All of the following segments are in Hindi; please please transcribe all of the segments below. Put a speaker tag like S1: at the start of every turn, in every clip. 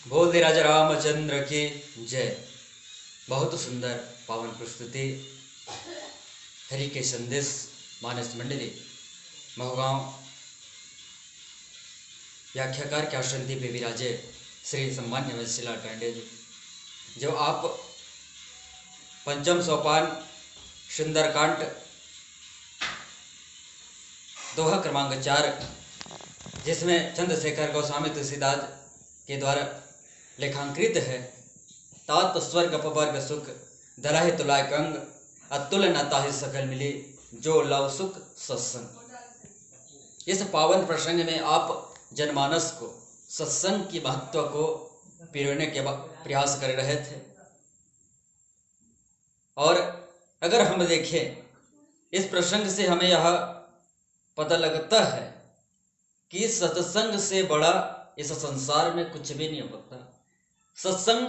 S1: बोल दे राजा रामचंद्र की जय। बहुत सुंदर पावन प्रस्तुति हरि के संदेश मानस मंडली महगांव व्याख्याकार के आश्रंति पे विराजे श्री सम्मान्य वत्सला टांडे जी, जो आप पंचम सोपान सुंदरकांड दोहा क्रमांक 4, जिसमें चंद्रशेखर गोस्वामी तुलसीदास के द्वारा लेखांकित है। तात स्वर्ग अपवर्ग सुख धराहि तुलाय कंग, अतुल न ताहि सकल मिली जो लव सुख सत्संग। इस पावन प्रसंग में आप जनमानस को सत्संग की महत्व को पिरोने के प्रयास कर रहे थे। और अगर हम देखें इस प्रसंग से हमें यह पता लगता है कि सत्संग से बड़ा इस संसार में कुछ भी नहीं होता। सत्संग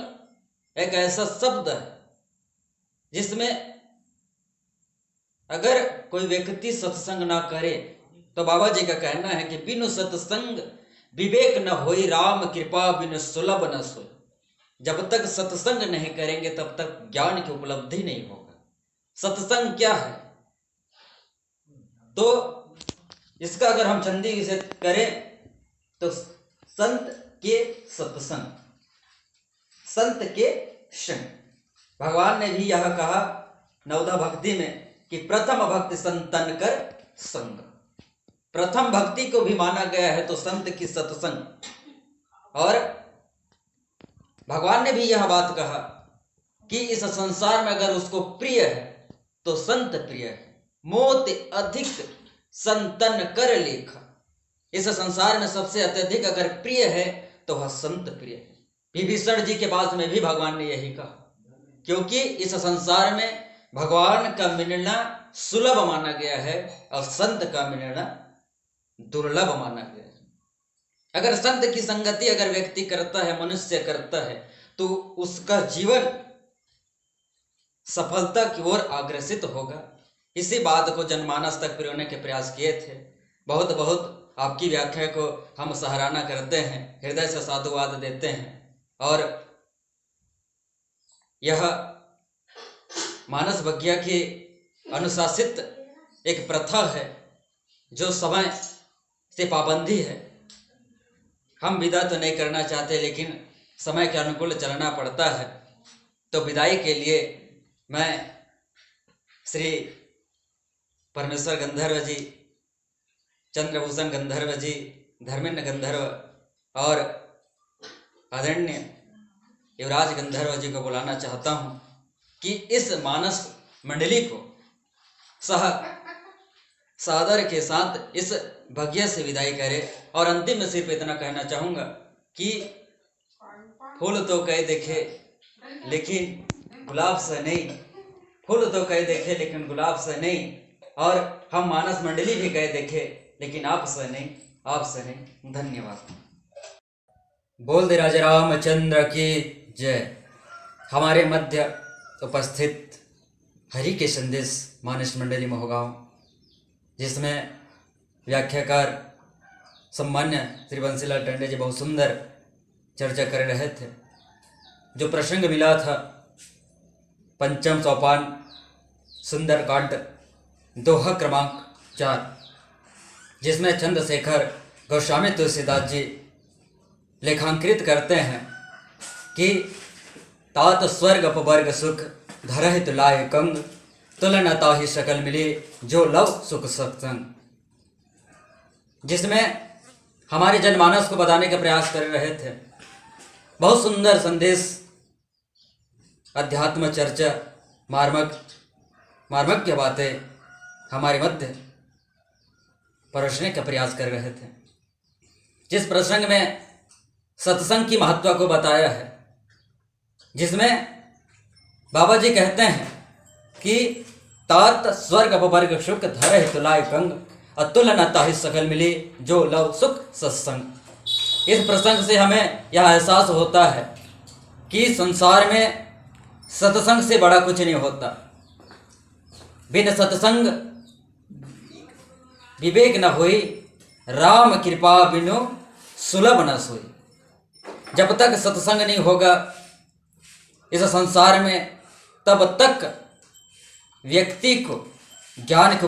S1: एक ऐसा शब्द है जिसमें अगर कोई व्यक्ति सत्संग ना करे तो बाबा जी का कहना है कि बिनु सत्संग विवेक न होई, राम कृपा बिनु सुलभ न सोई। जब तक सत्संग नहीं करेंगे तब तक ज्ञान की उपलब्धि नहीं होगा। सत्संग क्या है? तो इसका अगर हम चंदी से करें तो संत के सत्संग, संत के संग। भगवान ने भी यह कहा नवधा भक्ति में कि प्रथम भक्ति संतन कर संग। प्रथम भक्ति को भी माना गया है तो संत की सत्संग। और भगवान ने भी यह बात कहा कि इस संसार में अगर उसको प्रिय है तो संत प्रिय है। मोति अधिक संतन कर लेखा। इस संसार में सबसे अत्यधिक अगर प्रिय है तो वह संत प्रिय है। विभीषण जी के पास में भी भगवान ने यही कहा, क्योंकि इस संसार में भगवान का मिलना सुलभ माना गया है और संत का मिलना दुर्लभ माना गया है। अगर संत की संगति अगर व्यक्ति करता है, मनुष्य करता है, तो उसका जीवन सफलता की ओर अग्रसित होगा। इसी बात को जनमानस तक पिरोने के प्रयास किए थे। बहुत बहुत आपकी व्याख्या को हम सराहना करते हैं, हृदय से साधुवाद देते हैं। और यह मानस वज्ञा की अनुशासित एक प्रथा है जो समय से पाबंदी है। हम विदा तो नहीं करना चाहते, लेकिन समय के अनुकूल चलना पड़ता है। तो विदाई के लिए मैं श्री परमेश्वर गंधर्व जी, चंद्रभूषण गंधर्व जी, धर्मेंद्र गंधर्व और आदरणीय युवराज गंधर्व जी को बुलाना चाहता हूं कि इस मानस मंडली को सादर के साथ इस भग्य से विदाई करे। और अंतिम में सिर्फ इतना कहना चाहूंगा कि फूल तो कई देखे लेकिन गुलाब से नहीं, फूल तो कई देखे लेकिन गुलाब से नहीं। और हम मानस मंडली भी कई देखे लेकिन आप से नहीं, आप से नहीं। धन्यवाद। बोल दे राजा रामचंद्र की जय। हमारे मध्य उपस्थित हरि के संदेश मानस मंडली महगांव, जिसमें व्याख्याकार सम्मान्य श्री बंसीलाल टंडे जी बहुत सुंदर चर्चा कर रहे थे। जो प्रसंग मिला था पंचम सोपान सुंदरकांड दोहा क्रमांक 4, जिसमें चंद्रशेखर गोस्वामी तुलसीदास जी लेखांकित करते हैं कि तात स्वर्ग अपवर्ग सुख धरहि तुलाय कंग, तुलन ताहि सकल मिली जो लव सुख सत्संग। जिसमें हमारे जनमानस को बताने का प्रयास कर रहे थे। बहुत सुंदर संदेश, अध्यात्म चर्चा, मार्मज्ञ बातें हमारे मध्य परोसने का प्रयास कर रहे थे। जिस प्रसंग में सत्संग की महत्व को बताया है, जिसमें बाबा जी कहते हैं कि तात स्वर्ग अपवर्ग सुख धरहि तुलाय कंग, अतुल न ताहि सकल मिली जो लव सुख सत्संग। इस प्रसंग से हमें यह एहसास होता है कि संसार में सत्संग से बड़ा कुछ नहीं होता। बिन सत्संग विवेक न होई, राम कृपा बिनु सुलभ न सोई। जब तक सत्संग नहीं होगा इस संसार में, तब तक व्यक्ति को ज्ञान की